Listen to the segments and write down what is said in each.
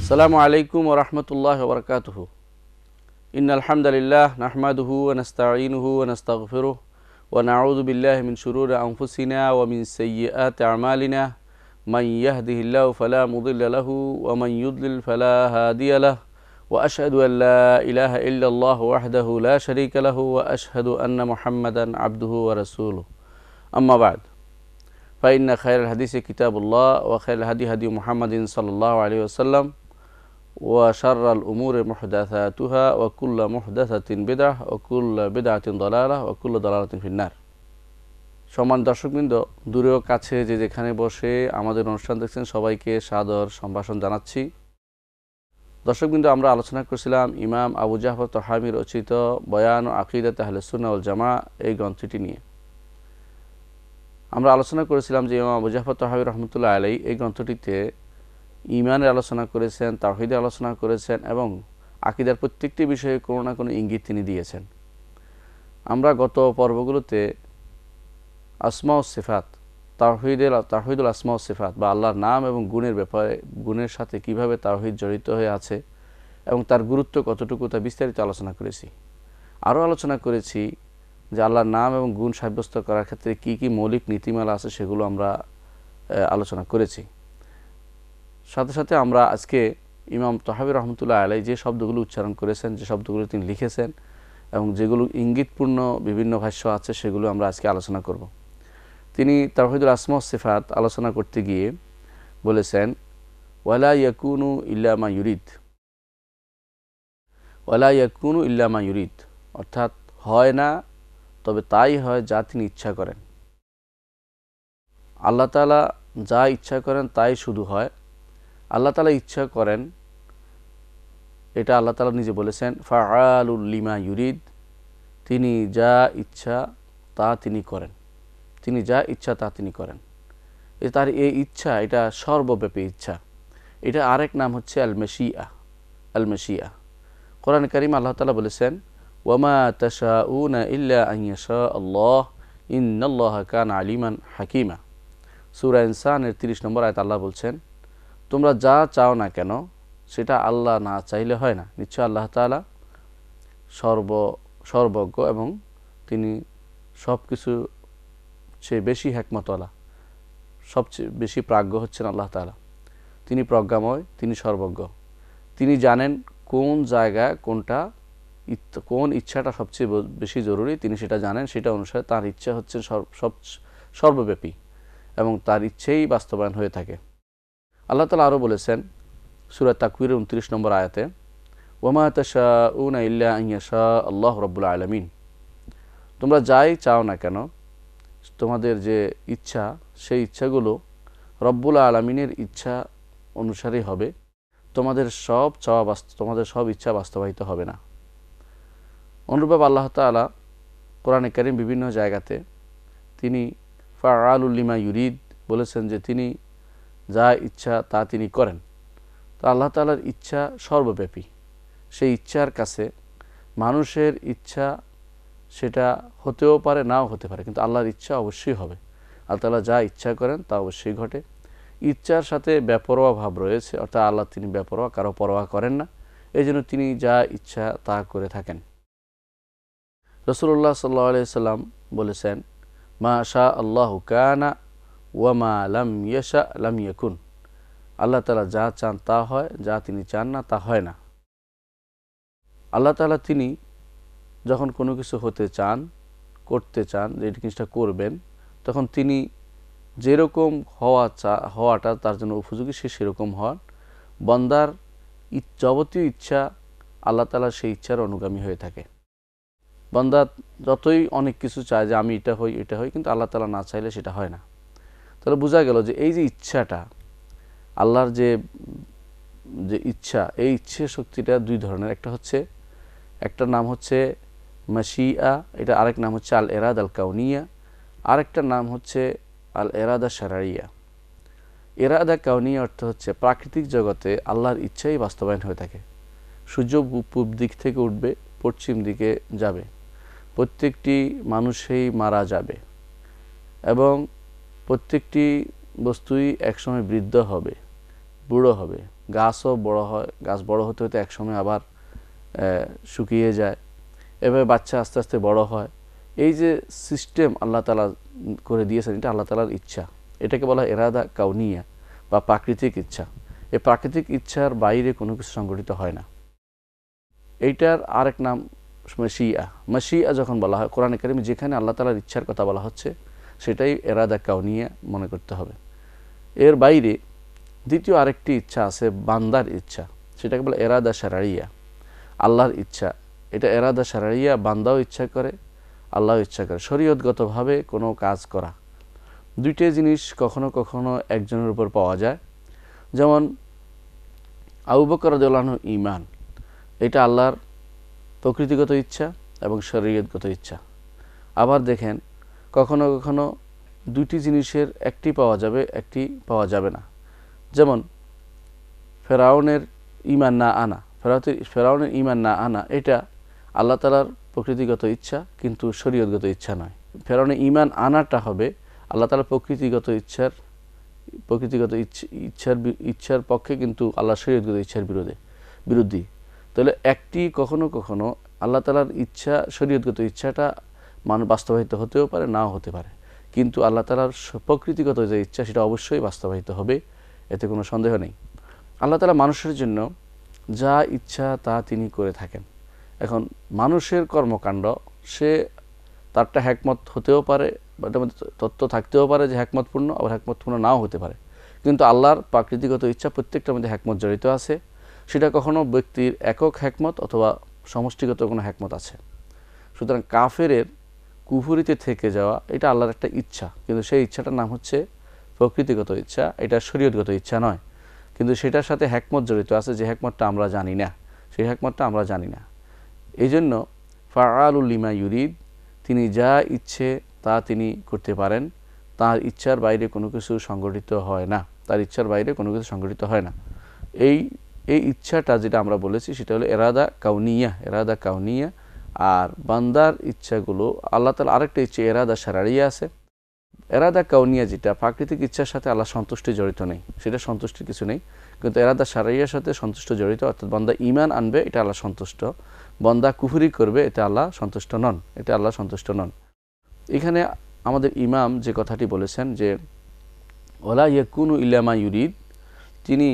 আসসালামু আলাইকুম ওয়া রাহমাতুল্লাহি ওয়া বারাকাতুহু। ইন্নাল হামদালিল্লাহ নাহমাদুহু ওয়া নাস্তাঈনুহু ওয়া নাস্তাগফিরুহ ওয়া নাউযু বিল্লাহি মিন শুরুরি আনফুসিনা ওয়া মিন সাইয়্যাতি আমালিনা। মান ইয়াহদিহিল্লাহু ফালা মুদিল্লা লাহু ওয়া মান ইউদ্লিল ফালা হাদিয়া লাহু ওয়া আশহাদু আন লা ইলাহা ইল্লাল্লাহু ওয়াহদাহু লা শারীকা লাহু ওয়া আশহাদু আন্না মুহাম্মাদান আবদুহু ওয়া রাসূলুহু। আম্মা বা'দ। فإن خير الحديث كتاب الله وخير الهدي هدي محمد صلى الله عليه وسلم وشر الأمور محدثاتها وكل محدثة بدعة وكل بدعة ضلالة وكل ضلالة في النار। সম্মানিত দর্শকবৃন্দ, দূরেও কাছে যে যেখানে বসে আমাদের অনুষ্ঠান দেখছেন সবাইকে সাদর সম্ভাষণ জানাচ্ছি। দর্শকবৃন্দ, আমরা আলোচনা করেছিলাম ইমাম আবু জাফর তহাবী রচিত বয়ান ও আকিদাত আহলে সুন্নাহ ওয়াল জামাআহ এই গ্রন্থটি নিয়ে। আমরা আলোচনা করেছিলাম যে ইমাম আবু জাফর তহাবী রহমতুল্লাহ আলাইহি এই গ্রন্থটিতে ঈমানের আলোচনা করেছেন, তাওহীদের আলোচনা করেছেন এবং আকীদার প্রত্যেকটি বিষয়ে কোনো না কোনো ইঙ্গিত তিনি দিয়েছেন। আমরা গত পর্বগুলোতে আসমা ও সিফাত, তাওহীদুল আসমা ও সিফাত বা আল্লাহর নাম এবং গুণের ব্যাপারে, গুণের সাথে কিভাবে তাওহীদ জড়িত হয়ে আছে এবং তার গুরুত্ব কতটুকু তা বিস্তারিত আলোচনা করেছি। আরও আলোচনা করেছি যে আল্লাহর নাম এবং গুণ সাব্যস্ত করার ক্ষেত্রে কি কি মৌলিক নীতিমালা আছে সেগুলো আমরা আলোচনা করেছি। সাথে সাথে আমরা আজকে ইমাম তহাবী রহমতুল্লাহ আলাইহি যে শব্দগুলো উচ্চারণ করেছেন, যে শব্দগুলো তিনি লিখেছেন এবং যেগুলো ইঙ্গিতপূর্ণ বিভিন্ন ভাষ্য আছে সেগুলো আমরা আজকে আলোচনা করব। তিনি তাওহীদুল আসমা ওয়াস সিফাত আলোচনা করতে গিয়ে বলেছেন, ওয়ালা ইয়াকুনু ইল্লা মা ইউরিদ, ওয়ালা ইয়াকুনু ইল্লা মা ইউরিদ, অর্থাৎ হয় না তবে তাই হয় যা তিনি ইচ্ছা করেন। আল্লাহ তাআলা যা ইচ্ছা করেন তাই শুধু হয়। আল্লাহ তাআলা ইচ্ছা করেন, এটা আল্লাহ তাআলা নিজে বলেছেন, ফাআলুল লিমা ইউরিদ, তিনি যা ইচ্ছা তা তিনি করেন, তিনি যা ইচ্ছা তা তিনি করেন। তার এই ইচ্ছা, এটা সর্বব্যাপী ইচ্ছা। এটা আরেক নাম হচ্ছে আল মাশিয়া। আল মাশিয়া কোরআন কারীম আল্লাহ তাআলা বলেছেন, ওয়ামা তাশাউনা ইল্লা আন ইয়াশা আল্লাহ ইন্নাল্লাহা কানা আলিমান হাকিমা। সূরা ইনসানের 30 নম্বর আয়াত আল্লাহ বলছেন, তোমরা যা চাও না কেন সেটা আল্লাহ না চাইলে হয় না। নিশ্চয় আল্লাহ তাআলা সর্বজ্ঞ এবং তিনি সব কিছু চেয়ে বেশি হিকমতওয়ালা, সবচেয়ে বেশি প্রাজ্ঞ হচ্ছেন আল্লাহ তাআলা। তিনি প্রজ্ঞাময়, তিনি সর্বজ্ঞ। তিনি জানেন কোন জায়গায় কোন ইচ্ছাটা সবচেয়ে বেশি জরুরি, তিনি সেটা জানেন। সেটা অনুসারে তার ইচ্ছা হচ্ছে সর্বব্যাপী এবং তার ইচ্ছেই বাস্তবায়ন হয়ে থাকে। আল্লাহ তাআলা আরও বলেছেন সূরা তাকওয়িরের 29 নম্বর আয়াতে, ওয়ামা তাশাউনা ইল্লা আন ইয়াশা আল্লাহু রাব্বুল আলামিন, তোমরা যাই চাও না কেন তোমাদের যে ইচ্ছা, সেই ইচ্ছাগুলো রব্বুল আলামিনের ইচ্ছা অনুসারেই হবে। তোমাদের সব ইচ্ছা বাস্তবায়িত হবে না। অনুরূপভাবে আল্লাহ তাআলা কোরআনে কারীম বিভিন্ন জায়গাতে তিনি ফাআলুল লিমা ইউরিদ বলেছেন যে তিনি যা ইচ্ছা তা তিনি করেন। তো আল্লাহ তাআলার ইচ্ছা সর্বব্যাপী। সেই ইচ্ছার কাছে মানুষের ইচ্ছা সেটা হতেও পারে, নাও হতে পারে, কিন্তু আল্লাহর ইচ্ছা অবশ্যই হবে। আল্লাহ তাআলা যা ইচ্ছা করেন তা অবশ্যই ঘটে। ইচ্ছার সাথে বেপরোয়া ভাব রয়েছে, অর্থাৎ আল্লাহ তিনি বেপরোয়া, কারো পরোয়া করেন না। এই জন্য তিনি যা ইচ্ছা তা করে থাকেন। রাসূলুল্লাহ সাল্লাল্লাহু আলাইহি সাল্লাম বলেছেন, মা শা আল্লাহু কানা ওয়া মা লাম ইয়াশা লাম ইয়াকুন, আল্লাহ তাআলা যা চান তা হয়, যা তিনি চান না তা হয় না। আল্লাহ তাআলা তিনি যখন কোনো কিছু হতে চান, করতে চান, যে জিনিসটা করবেন, তখন তিনি যেরকম হওয়াটা তার জন্য উপযোগী সে সেরকম হন। বান্দার যাবতীয় ইচ্ছা আল্লাহ তাআলা সেই ইচ্ছার অনুগামী হয়ে থাকে। বান্দা যতই অনেক কিছু চায় যে আমি এটা হই, কিন্তু আল্লাহ তাআলা না চাইলে সেটা হয় না। তাহলে বোঝা গেল যে এই যে ইচ্ছাটা, আল্লাহর যে ইচ্ছা, এই ইচ্ছে শক্তিটা দুই ধরনের। একটার নাম হচ্ছে মাশিয়া, এটা আরেক নাম হচ্ছে আল ইরাদা আল কাউনিয়া, আরেকটার নাম হচ্ছে আল ইরাদা শারঈয়া। ইরাদা কাউনিয়া অর্থ হচ্ছে প্রাকৃতিক জগতে আল্লাহর ইচ্ছাই বাস্তবায়ন হয়ে থাকে। সূর্য পূব দিক থেকে উঠবে, পশ্চিম দিকে যাবে, প্রত্যেকটি মানুষই মারা যাবে এবং প্রত্যেকটি বস্তুই একসময় বৃদ্ধ হবে, বুড়ো হবে, গাছও বড় হয়, গাছ বড় হতে হতে একসময় আবার শুকিয়ে যায়, এভাবে বাচ্চা আস্তে আস্তে বড় হয়। এই যে সিস্টেম আল্লাহ তাআলা করে দিয়েছেন, এটা আল্লাহ তাআলার ইচ্ছা। এটাকে বলা হয় ইরাদা কাউনিয়া বা প্রাকৃতিক ইচ্ছা। এই প্রাকৃতিক ইচ্ছার বাইরে কোনো কিছু সংঘটিত হয় না। এইটার আরেক নাম মাশিয়া। মাশিয়া যখন বলা হয় কোরআনে কারিমে যেখানে আল্লাহ তাআলার ইচ্ছার কথা বলা হচ্ছে, সেটাই ইরাদা কাউনিয়া মনে করতে হবে। এর বাইরে দ্বিতীয় আরেকটি ইচ্ছা আছে, বান্দার ইচ্ছা, সেটাকে বলে ইরাদা শারঈয়া, আল্লাহর ইচ্ছা। এটা ইরাদা শারঈয়া, বান্দাও ইচ্ছা করে, আল্লাহও ইচ্ছা করে। শরীয়তগতভাবে কোনো কাজ করা, দুইটা জিনিস কখনো কখনো একজনের উপর পাওয়া যায়। যেমন আবু বকর রাদিয়াল্লাহু আনহু ঈমান, এটা আল্লাহর প্রকৃতিগত ইচ্ছা এবং শরীয়তগত ইচ্ছা। আবার দেখেন কখনো কখনো দুটি জিনিসের একটি পাওয়া যাবে, একটি পাওয়া যাবে না। যেমন ফেরাউনের ঈমান না আনা, ফেরাউনের ঈমান না আনা এটা আল্লাহ তাআলার প্রকৃতিগত ইচ্ছা, কিন্তু শরীয়তগত ইচ্ছা নয়। ফেরাউনের ঈমান আনাটা হবে আল্লাহ তাআলার প্রকৃতিগত ইচ্ছার পক্ষে, কিন্তু আল্লাহ শরীয়তগত ইচ্ছার বিরোধী। তাহলে একটি কখনো কখনো আল্লাহ তাআলার ইচ্ছা, শরীয়তগত ইচ্ছাটা বাস্তবায়িত হতেও পারে, নাও হতে পারে, কিন্তু আল্লাহ তাআলার প্রকৃতিগত যে ইচ্ছা সেটা অবশ্যই বাস্তবায়িত হবে, এতে কোনো সন্দেহ নেই। আল্লাহ তাআলা মানুষের জন্য যা ইচ্ছা তা তিনি করে থাকেন। এখন মানুষের কর্মকাণ্ড, সে তারটা হ্যাকমত হতেও পারে, এটার মধ্যে তত্ত্ব থাকতেও পারে যে হ্যাকমতপূর্ণ, আবার হ্যাকমতপূর্ণ নাও হতে পারে, কিন্তু আল্লাহর প্রাকৃতিগত ইচ্ছা প্রত্যেকটার মধ্যে হ্যাকমত জড়িত আছে। সেটা কখনো ব্যক্তির একক হ্যাকমত অথবা সমষ্টিগত কোনো হ্যাকমত আছে। সুতরাং কাফেরের কুফরিতে থেকে যাওয়া এটা আল্লাহর একটা ইচ্ছা, কিন্তু সেই ইচ্ছাটার নাম হচ্ছে প্রকৃতিগত ইচ্ছা, এটা শরীয়তগত ইচ্ছা নয়, কিন্তু সেটার সাথে হ্যাকমত জড়িত আছে, যে হ্যাকমতটা আমরা জানি না, সেই হ্যাকমতটা আমরা জানি না। এই জন্য ফাআলুল লিমা ইউরিদ, তিনি যা ইচ্ছে তা তিনি করতে পারেন, তার ইচ্ছার বাইরে কোনো কিছু সংগঠিত হয় না, তার ইচ্ছার বাইরে কোনো কিছু সংগঠিত হয় না। এই ইচ্ছাটা যেটা আমরা বলেছি সেটা হলো ইরাদা কাউনিয়া। আর বান্দার ইচ্ছাগুলো আল্লাহ তাআলা আরেকটা ইচ্ছা ইরাদা শারঈয়া আছে। ইরাদা কাউনিয়া যেটা প্রাকৃতিক ইচ্ছার সাথে আল্লাহ সন্তুষ্টি জড়িত নেই, সেটা সন্তুষ্টির কিছু নেই, কিন্তু ইরাদা শারঈয়ার সাথে সন্তুষ্ট জড়িত। অর্থাৎ বান্দা ঈমান আনবে, এটা আল্লাহ সন্তুষ্ট, বান্দা কুফরি করবে, এটা আল্লাহ সন্তুষ্ট নন। এখানে আমাদের ইমাম যে কথাটি বলেছেন যে ওয়ালা ইয়াকুনু ইল্লা মা ইউরিদ, তিনি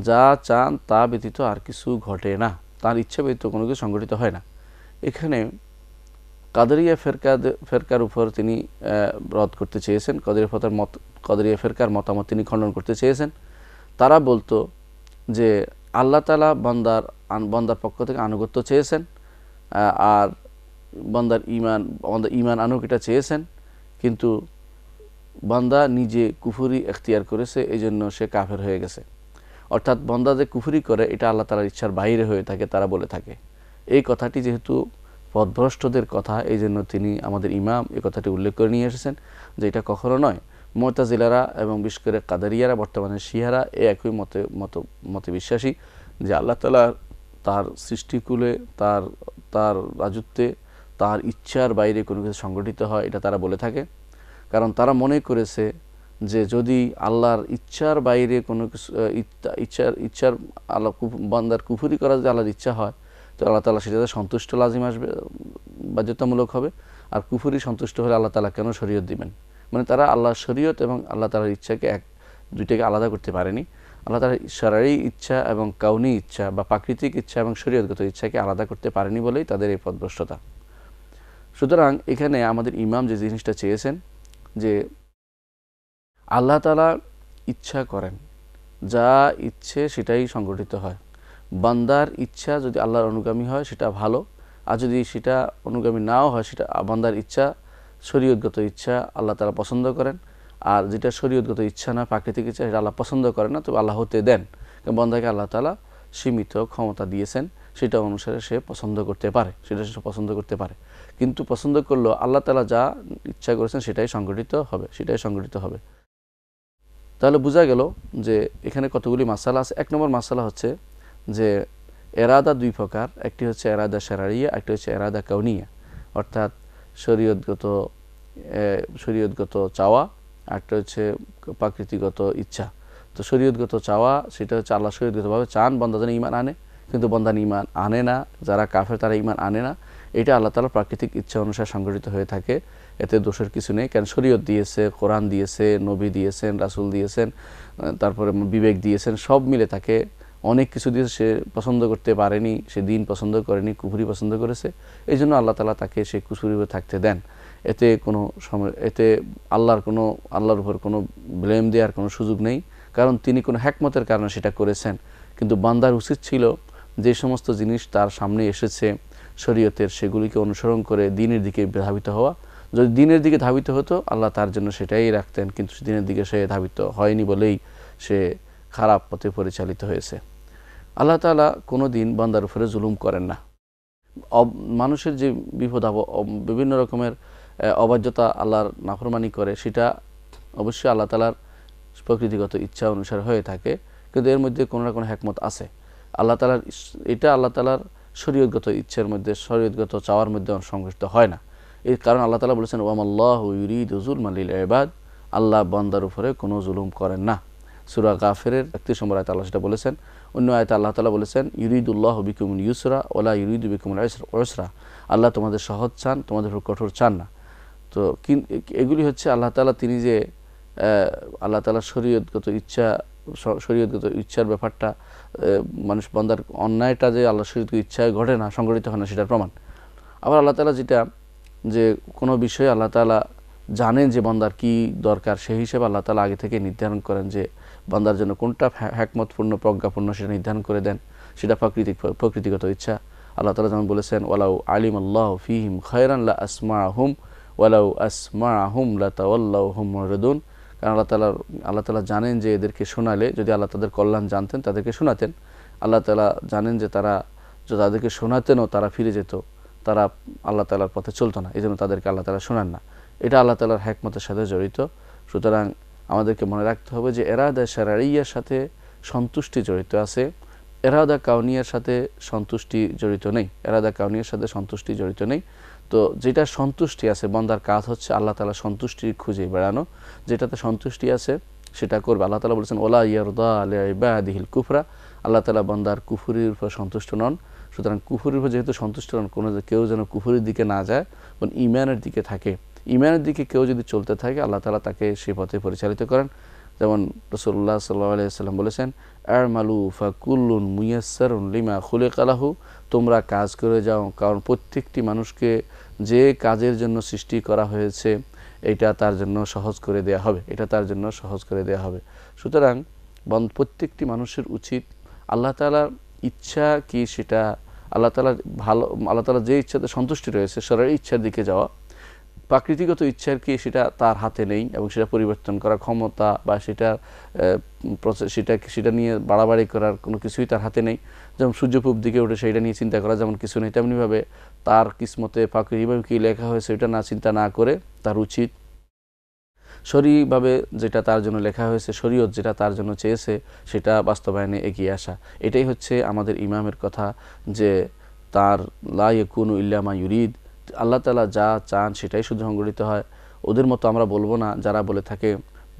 যা চান তা ব্যতীত আর কিছু ঘটে না, তার ইচ্ছা ব্যতীত কোনো কিছু সংগঠিত হয় না। এখানে কাদেরিয়া ফেরকার উপর তিনি রদ করতে চেয়েছেন, কাদেরিয়া ফেরকার মতামত তিনি খণ্ডন করতে চেয়েছেন। তারা বলতো যে আল্লাহ তাআলা বান্দার পক্ষ থেকে আনুগত্য চেয়েছেন, আর বান্দার ঈমান আনুক এটা চেয়েছেন, কিন্তু বান্দা নিজে কুফরি এখতিয়ার করেছে, এই জন্য সে কাফের হয়ে গেছে। অর্থাৎ বান্দা যে কুফরি করে এটা আল্লাহ তাআলার ইচ্ছার বাইরে হয়ে থাকে, তারা বলে থাকে। এই কথাটি যেহেতু পথভ্রষ্টদের কথা, এই জন্য তিনি আমাদের ইমাম এই কথাটি উল্লেখ করে নিয়ে এসেছেন যে এটা কখনো নয়। মুতাজিলারা এবং বিশেষ করে কাদেরিয়ারা, বর্তমানে শিয়ারা, একই মতে বিশ্বাসী যে আল্লাহ তাআলা তার সৃষ্টিকুলে, তার রাজত্বে, তার ইচ্ছার বাইরে কোনো কিছু সংগঠিত হয়, এটা তারা বলে থাকে। কারণ তারা মনে করেছে যে যদি আল্লাহর ইচ্ছার বাইরে কোনো কিছু ইচ্ছার আল্লাহ বান্দার কুফরি করা যদি আল্লাহর ইচ্ছা হয়, তো আল্লাহ তাআলা সেটাতে সন্তুষ্ট লাজিম আসবে, বাধ্যতামূলক হবে। আর কুফরি সন্তুষ্ট হলে আল্লাহ তাআলা কেন শরীয়ত দিবেন? মানে তারা আল্লাহর শরীয়ত এবং আল্লাহ তাআলার ইচ্ছাকে দুইটাকে আলাদা করতে পারেনি। আল্লাহ তাআলার শারঈ ইচ্ছা এবং কাউনি ইচ্ছা বা প্রাকৃতিক ইচ্ছা এবং শরীয়তগত ইচ্ছাকে আলাদা করতে পারেনি বলেই তাদের এই পথভ্রষ্টতা। সুতরাং এখানে আমাদের ইমাম যে জিনিসটা চেয়েছেন যে আল্লাহ তাআলা ইচ্ছা করেন, যা ইচ্ছে সেটাই সংগঠিত হয়। বান্দার ইচ্ছা যদি আল্লাহর অনুগামী হয় সেটা ভালো, আর যদি সেটা অনুগামী নাও হয়, সেটা বান্দার ইচ্ছা শরীয়তগত ইচ্ছা আল্লাহ তাআলা পছন্দ করেন, আর যেটা শরীয়তগত ইচ্ছা না, প্রাকৃতিক ইচ্ছা, সেটা আল্লাহ পছন্দ করেন না, তবে আল্লাহ হতে দেন। কারণ বান্দাকে আল্লাহ তাআলা সীমিত ক্ষমতা দিয়েছেন, সেটা অনুসারে সে পছন্দ করতে পারে, কিন্তু পছন্দ করলেও আল্লাহ তাআলা যা ইচ্ছা করেছেন সেটাই সংগঠিত হবে। তাহলে বোঝা গেল যে এখানে কতগুলি মাসালা আছে। 1 নম্বর মাসালা হচ্ছে যে এরাদা দুই প্রকার, একটি হচ্ছে এরাদা শারঈয়া, একটি হচ্ছে এরাদা কাউনিয়া, অর্থাৎ শরীয়তগত চাওয়া, একটা হচ্ছে প্রাকৃতিগত ইচ্ছা। তো শরীয়তগত চাওয়া সেটা হচ্ছে আল্লাহ শরীয়তগতভাবে চান বান্দা যেন ঈমান আনে, কিন্তু বান্দা ঈমান আনে না, যারা কাফের তারা ঈমান আনে না, এটা আল্লাহ তাআলার প্রাকৃতিক ইচ্ছা অনুসারে সংঘটিত হয়ে থাকে। এতে দোষের কিছু নেই, কারণ শরীয়ত দিয়েছে, কোরআন দিয়েছে, নবী দিয়েছেন, রাসূল দিয়েছেন, তারপরে বিবেক দিয়েছেন, সব মিলে তাকে অনেক কিছু দিয়েছে। সে পছন্দ করতে পারেনি, সে দিন পছন্দ করেনি, কুফরি পছন্দ করেছে, এই জন্য আল্লাহ তাআলা তাকে সেই কুফরিতে থাকতে দেন। এতে কোনো সময় এতে আল্লাহর উপর কোনো ব্লেম দেওয়ার কোনো সুযোগ নেই, কারণ তিনি কোনো হিকমতের কারণে সেটা করেছেন। কিন্তু বান্দার উচিত ছিল যে সমস্ত জিনিস তার সামনে এসেছে শরীয়তের, সেগুলিকে অনুসরণ করে দ্বীনের দিকে ধাবিত হওয়া। যদি দ্বীনের দিকে ধাবিত হতো আল্লাহ তার জন্য সেটাই রাখতেন, কিন্তু দ্বীনের দিকে সে ধাবিত হয়নি বলেই সে খারাপ পথে পরিচালিত হয়েছে। আল্লাহ তাআলা কোনো দিন বান্দার উপরে জুলুম করেন না। মানুষের যে বিপদ বিভিন্ন রকমের অবাধ্যতা, আল্লাহর নাফরমানি করে, সেটা অবশ্যই আল্লাহ তাআলার প্রকৃতিগত ইচ্ছা অনুসারে হয়ে থাকে, কিন্তু এর মধ্যে কোনো না কোনো হিকমত আছে। আল্লাহ তাআলার এটা আল্লাহ তাআলার শরীয়তগত ইচ্ছার মধ্যে, শরীয়তগত চাওয়ার মধ্যে সংঘটিত হয় না। এই কারণ আল্লাহ তাআলা বলেছেন ওয়ামাল্লাহু ইউরিদু যুলমান লিল ইবাদ, আল্লাহ বান্দার উপরে কোনো জুলুম করেন না। সূরা গাফিরের 31 নম্বর আয়াতে আল্লাহ সেটা বলেছেন। অন্য আয়াতে আল্লাহ তাআলা বলেছেন ইউরিদুল্লাহু বিকুমুল ইউসরা ওয়ালা ইউরিদু বিকুমুল উসরা, আল্লাহ তোমাদের সহজ চান, তোমাদের উপর কঠোর চান না। তো এগুলি হচ্ছে আল্লাহ তাআলা তিনি যে আল্লাহ তাআলার শরীয়তগত ইচ্ছার ব্যাপারটা, মানুষ বান্দার অন্যায়টা যে আল্লাহ শরীয়তগত ইচ্ছায় ঘটে না, সংঘটিত হয় না, সেটার প্রমাণ। আবার আল্লাহ তাআলা যেটা যে কোনো বিষয়ে আল্লাহ তাআলা জানেন যে বান্দার কি দরকার, সেই হিসেবে আল্লাহ তাআলা আগে থেকে নির্ধারণ করেন যে বান্দার জন্য কোনটা হিকমতপূর্ণ, প্রজ্ঞাপূর্ণ, সেটা নির্ধারণ করে দেন। সেটা প্রকৃতিগত ইচ্ছা। আল্লাহ তাআলা যেমন বলেছেন ওয়ালাউ আলিমাল্লাহু ফীহিম খায়রান লা আসমাআহুম ওয়ালাউ আসমাআহুম লাতাওয়াল্লাউ হুম মুরিদুন। কারণ আল্লাহ তাআলা জানেন যে এদেরকে শোনালে, যদি আল্লাহ তাদের কল্যাণ জানতেন তাদেরকে শোনাতেন। আল্লাহ তাআলা জানেন যে তারা যদি তাদেরকে শোনাতেনও তারা ফিরে যেত, তারা আল্লাহ তাআলার পথে চলতো না, এই জন্য তাদেরকে আল্লাহ তাআলা শোনান না। এটা আল্লাহ তাআলার হিকমতের সাথে জড়িত। সুতরাং আমাদেরকে মনে রাখতে হবে যে এরাদা শারঈয়ার সাথে সন্তুষ্টি জড়িত আছে, এরাদা কাউনিয়ার সাথে সন্তুষ্টি জড়িত নেই। এরাদা কাউনিয়ার সাথে সন্তুষ্টি জড়িত নেই। তো যেটা সন্তুষ্টি আছে, বান্দার কাজ হচ্ছে আল্লাহ তাআলা সন্তুষ্টি খুঁজে বেড়ানো। যেটাতে সন্তুষ্টি আছে সেটা করবে। আল্লাহ তাআলা বলেছেন ওয়ালা ইয়ারদা লিইবাদিহিল কুফরা, আল্লাহ তাআলা বান্দার কুফরির উপর সন্তুষ্ট নন। সুতরাং কুফরির উপর যেহেতু সন্তুষ্ট নন, কেউ যেন কুফরির দিকে না যায়, বরং ঈমানের দিকে থাকে। ঈমানের দিকে কেউ যদি চলতে থাকে আল্লাহ তাআলা তাকে সেই পথে পরিচালিত করেন। যেমন রাসূলুল্লাহ সাল্লাল্লাহু আলাইহি ওয়াসাল্লাম বলেছেন আমালু ফাকুল্লুন মুয়াসসারুন লিমা খুলিকা লাহু, তোমরা কাজ করে যাও, কারণ প্রত্যেকটি মানুষকে যে কাজের জন্য সৃষ্টি করা হয়েছে এটা তার জন্য সহজ করে দেয়া হবে, এটা তার জন্য সহজ করে দেয়া হবে। সুতরাং প্রত্যেকটি মানুষের উচিত আল্লাহ তাআলার ইচ্ছা কি সেটা আল্লাহ তাআলা যে ইচ্ছাতে সন্তুষ্টি রয়েছে শরীরের ইচ্ছার দিকে যাওয়া। প্রাকৃতিগত ইচ্ছার কি সেটা তার হাতে নেই, এবং সেটা পরিবর্তন করার ক্ষমতা বা সেটা নিয়ে বাড়াবাড়ি করার কোনো কিছুই তার হাতে নেই। যেমন সূর্য পূব দিকে উঠে সেইটা নিয়ে চিন্তা করা যেমন কিছু নেই, তেমনিভাবে তার কিসমতে প্রাকৃতিকভাবে কী লেখা হয়েছে এটা চিন্তা না করে তার উচিত শরীরভাবে যেটা তার জন্য লেখা হয়েছে, শরীয়ত যেটা তার জন্য চেয়েছে সেটা বাস্তবায়নে এগিয়ে আসা। এটাই হচ্ছে আমাদের ইমামের কথা, যে তার লা ইয়াকুনু ইল্লা মা ইউরিদ, আল্লাহ তাআলা যা চান সেটাই শুধু সংগঠিত হয়। ওদের মতো আমরা বলবো না যারা বলে থাকে,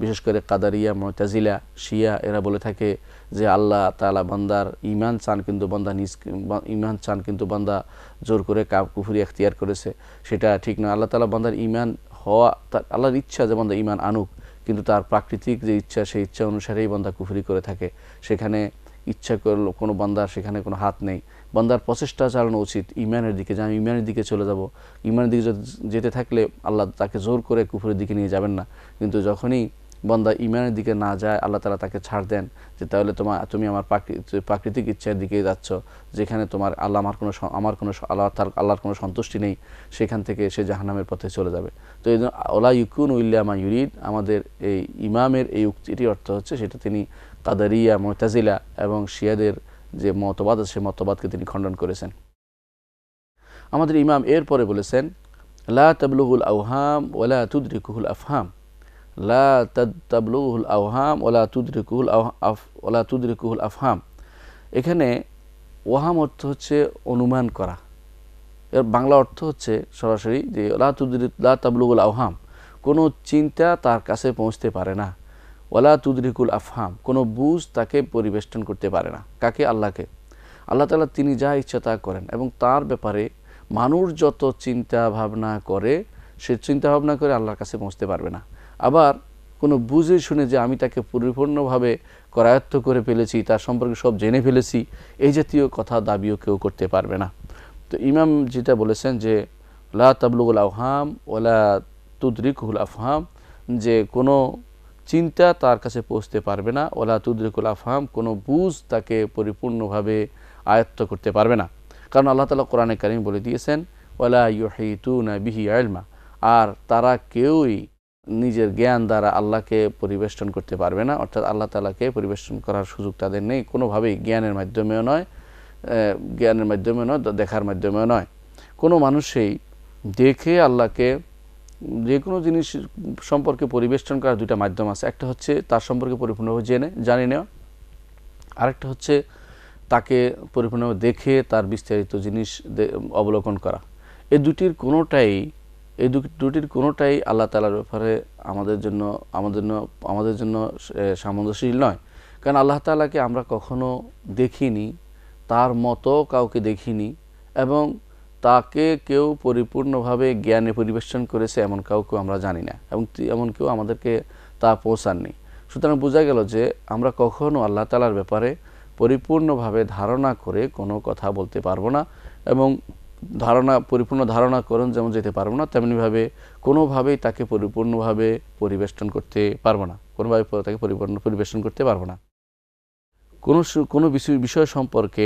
বিশেষ করে কাদারিয়া, মুতাজিলা, শিয়া, এরা বলে থাকে যে আল্লাহ তাআলা বান্দার ঈমান চান কিন্তু বান্দা জোর করে কুফরি এখতিয়ার করেছে। সেটা ঠিক না। আল্লাহ তাআলা বান্দার ঈমান হওয়া, আল্লাহর ইচ্ছা যে বান্দা ঈমান আনুক, কিন্তু তার প্রাকৃতিক যে ইচ্ছা সেই ইচ্ছা অনুসারেই বান্দা কুফরি করে থাকে। সেখানে ইচ্ছা করলো কোনো বান্দার সেখানে কোনো হাত নেই। বান্দার প্রচেষ্টা চালানো উচিত ঈমানের দিকে, যে আমি ঈমানের দিকে চলে যাব। ঈমানের দিকে যেতে থাকলে আল্লাহ তাকে জোর করে কুফরের দিকে নিয়ে যাবেন না। কিন্তু যখনই বান্দা ঈমানের দিকে না যায় আল্লাহ তাআলা তাকে ছাড় দেন, যে তাহলে তুমি আমার প্রাকৃতিক ইচ্ছার দিকে যাচ্ছ, যেখানে তোমার আল্লাহর কোনো সন্তুষ্টি নেই, সেখান থেকে সে জাহান্নামের পথে চলে যাবে। তো এই জন্য ওলা ইউকুনু ইল্লা মা ইউরিদ, আমাদের এই ইমামের এই উক্তিটির অর্থ হচ্ছে সেটা তিনি কাদারিয়া, মুতাজিলা এবং শিয়াদের যে মতবাদ আছে সে মতবাদকে তিনি খণ্ডন করেছেন। আমাদের ইমাম এরপরে বলেছেন লা তাবলুগুল আওহাম ওয়ালা তুদরিকুহুল আফহাম, লা তাবলুগুল আওহাম ওয়ালা তুদরিকুহুল আফহাম। এখানে ওহাম অর্থ হচ্ছে অনুমান করা, এর বাংলা অর্থ হচ্ছে সরাসরি যে লা তাবলুগুল আওহাম, কোনো চিন্তা তার কাছে পৌঁছতে পারে না। ওয়ালা তুদরিকুল আফহাম, কোনো বুঝ তাকে পরিবেষ্টন করতে পারে না। কাকে? আল্লাহকে। আল্লাহ তাআলা তিনি যা ইচ্ছা তা করেন, এবং তার ব্যাপারে মানুষ যত চিন্তা ভাবনা করে, সে চিন্তা ভাবনা করে আল্লাহর কাছে পৌঁছতে পারবে না। আবার কোনো বুঝে শুনে যে আমি তাকে পরিপূর্ণভাবে করায়ত্ত করে ফেলেছি, তার সম্পর্কে সব জেনে ফেলেছি, এই জাতীয় কথা দাবিও কেউ করতে পারবে না। তো ইমাম যেটা বলেছেন যে লা তাবলুগুল আওহাম ওয়ালা তুদরিকুল আফহাম, যে কোনো চিন্তা তার কাছে পৌঁছতে পারবে না, ওয়ালা তুদরিকুল আফহাম, কোনো বুঝ তাকে পরিপূর্ণভাবে আয়ত্ত করতে পারবে না। কারণ আল্লাহ তাআলা কোরআনে কারীম বলে দিয়েছেন ওয়ালা ইউহিতুনা বিহি ইলমা, আর তারা কেউই নিজের জ্ঞান দ্বারা আল্লাহকে পরিবেষ্টন করতে পারবে না, অর্থাৎ আল্লাহ তাআলাকে পরিবেষ্টন করার সুযোগ তাদের নেই, কোনোভাবেই, জ্ঞানের মাধ্যমেও নয়, দেখার মাধ্যমেও নয়। কোনো মানুষই দেখে আল্লাহকে, যে কোনো জিনিস সম্পর্কে পরিবেষ্টন করার দুইটা মাধ্যম আছে। একটা হচ্ছে তার সম্পর্কে পরিপূর্ণভাবে জানি নেওয়া, আরেকটা হচ্ছে তাকে পরিপূর্ণভাবে দেখে তার বিস্তারিত জিনিস অবলোকন করা। এই দুটির কোনোটাই আল্লাহ তাআলার ব্যাপারে আমাদের জন্য সামঞ্জস্যশীল নয়। কারণ আল্লাহ তাআলাকে আমরা কখনো দেখিনি, তার মতো কাউকে দেখিনি, এবং তাকে কেউ পরিপূর্ণভাবে জ্ঞানে পরিবেষ্টন করেছে এমন কাউকে আমরা জানি না, এবং এমন কেউ আমাদেরকে তা পৌঁছাননি। সুতরাং বোঝা গেল যে আমরা কখনো আল্লাহ তাআলার ব্যাপারে পরিপূর্ণভাবে ধারণা করে কোনো কথা বলতে পারবো না, এবং পরিপূর্ণ ধারণা করুন যেমন যেতে পারবো না, তেমনিভাবে কোনোভাবেই তাকে পরিপূর্ণভাবে পরিবেষ্টন করতে পারবো না, কোনোভাবে তাকে পরিবেষ্টন করতে পারবো না। কোনো বিষয় সম্পর্কে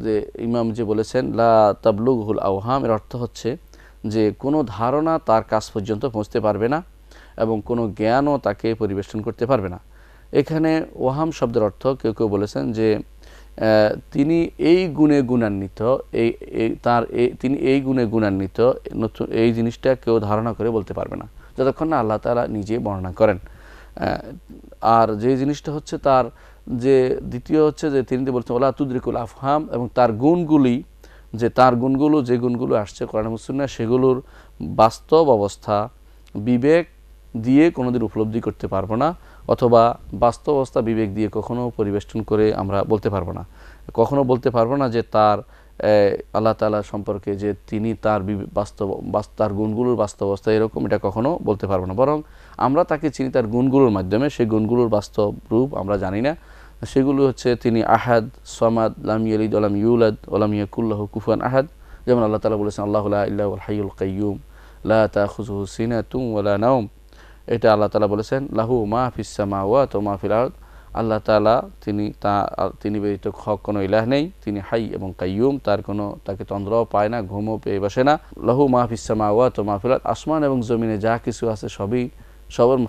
যে ইমাম যে বলেছেন লা তাবলুগুল আওহাম, এর অর্থ হচ্ছে যে কোনো ধারণা তার কাছ পর্যন্ত পৌঁছতে পারবে না, এবং কোনো জ্ঞানও তাকে পরিবেষ্টন করতে পারবে না। এখানে ওহাম শব্দের অর্থ কেউ কেউ বলেছেন যে তিনি এই গুণে গুণান্বিত, তিনি এই গুণে গুণান্বিত, নতুন এই জিনিসটা কেউ ধারণা করে বলতে পারবে না যতক্ষণ না আল্লাহ তাআলা নিজে বর্ণনা করেন। আর যে জিনিসটা হচ্ছে তার যে দ্বিতীয় হচ্ছে যে তিনি বলছেন ওয়ালা তুদরিকুল আফহাম, এবং তার গুণগুলো যে গুণগুলো আসছে কোরআন এবং সুন্নাহ, সেগুলোর বাস্তব অবস্থা বিবেক দিয়ে কোনোদিন উপলব্ধি করতে পারবো না, অথবা বাস্তব অবস্থা বিবেক দিয়ে কখনো পরিবেষ্টন করে আমরা বলতে পারবো না। কখনো বলতে পারবো না যে আল্লাহ তাআলা সম্পর্কে যে তিনি তার গুণগুলোর বাস্তব অবস্থা এরকম, এটা কখনো বলতে পারবো না। বরং আমরা তাকে চিনি তার গুণগুলোর মাধ্যমে, সেই গুণগুলোর বাস্তব রূপ আমরা জানি না। সেগুলো হচ্ছে তিনি আহাদ, সামাদ, লাম ইয়ালিদ ওয়া লাম ইউলাদ ওয়া লাম ইয়াকুল লাহু কুফুয়ান আহাদ। যেমন আল্লাহ তাআলা বলেছেন আল্লাহু লা ইলাহা ইল্লাহুল হাইয়ুল কাইয়্যুম লা তাখুযুহু সিনাতুন ওয়া লা নাওম। এটা আল্লাহ তাআলা বলেছেন লাহু মা ফিস সামাওয়াতি ওয়া মা ফিল আরদ। আল্লাহ তাআলা তিনি ব্যতীত কোনো ইলাহ নেই, তিনি হাই এবং কাইয়ুম, তাকে তন্দ্রাও পায় না, ঘুমও পেয়ে বসে না। লাহু মা ফিস সামাওয়াতি ওয়া মা ফিল আরদ, আসমান এবং জমিনে যা কিছু আছে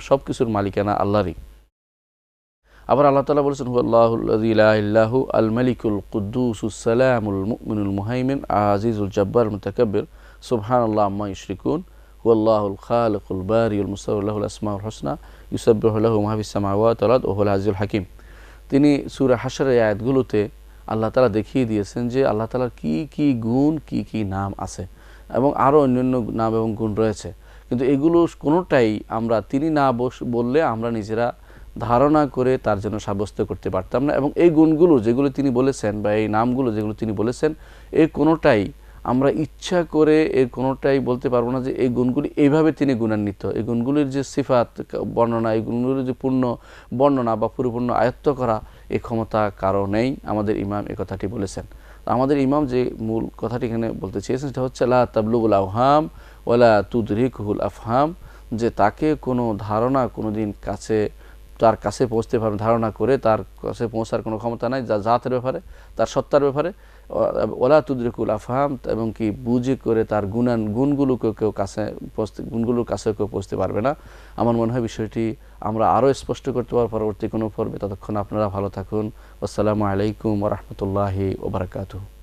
সব কিছুর মালিকানা আল্লাহরই। আবার আল্লাহ তাআলা বলেছেন হুয়াল্লাহুল্লাযী লা ইলাহা আল মালিকুল কুদ্দুসুস সালামুল মুমিনুল মুহাইমিন আজিজুল জাব্বারুল মুতাকাব্বির সুবহানাল্লাহি আম্মা ইউশরিকুন হুয়াল্লাহুল খালিকুল বারিউল মুসাওয়ির লাহুল আসমাউল হুসনা ইউসাব্বিহু লাহু মা ফিস সামাওয়াতি ওয়াল আরদ ওয়া হুয়াল আজিজুল হাকীম। তিনি সূরা হাশরের আয়াতগুলোতে আল্লাহ তাআলা দেখিয়ে দিয়েছেন যে আল্লাহ তাআলার কি কি গুণ, কি কি নাম আছে, এবং আরও অন্যান্য নাম এবং গুণ রয়েছে। কিন্তু এগুলো কোনোটাই আমরা তিনি না বললে আমরা নিজেরা ধারণা করে তার জন্য সাব্যস্ত করতে পারতাম না, এবং এই গুণগুলো যেগুলো তিনি বলেছেন বা এই নামগুলো যেগুলো তিনি বলেছেন, এই কোনোটাই আমরা ইচ্ছা করে কোনোটাই বলতে পারবো না যে এই গুণগুলি এইভাবে তিনি গুণান্বিত। এই গুণগুলির যে সিফাত বর্ণনা, এই গুণগুলির যে পূর্ণ বর্ণনা বা পরিপূর্ণ আয়ত্ত করা, এই ক্ষমতা কারো নেই। আমাদের ইমাম এই কথাটি বলেছেন। আমাদের ইমাম যে মূল কথাটি এখানে বলতে চেয়েছেন সেটা হচ্ছে লা তাবলুগুল আওহাম ওয়ালা তুদরিকুল আফহাম, যে তাকে কোনো ধারণা কোনোদিন তার কাছে পৌঁছতে পারবে, ধারণা করে তার কাছে পৌঁছার কোনো ক্ষমতা নাই জাতের ব্যাপারে, তার সত্তার ব্যাপারে। ওয়ালা তুদরিকুল আফহাম, এবং কি বুঝে করে তার গুণগুলোর কাছে কেউ পৌঁছতে পারবে না। আমার মনে হয় বিষয়টি আমরা আরও স্পষ্ট করতে পারব পরবর্তী কোনো পর্বে। ততক্ষণ আপনারা ভালো থাকুন। আসসালামু আলাইকুম ওয়া রাহমাতুল্লাহি ওয়া বারাকাতুহু।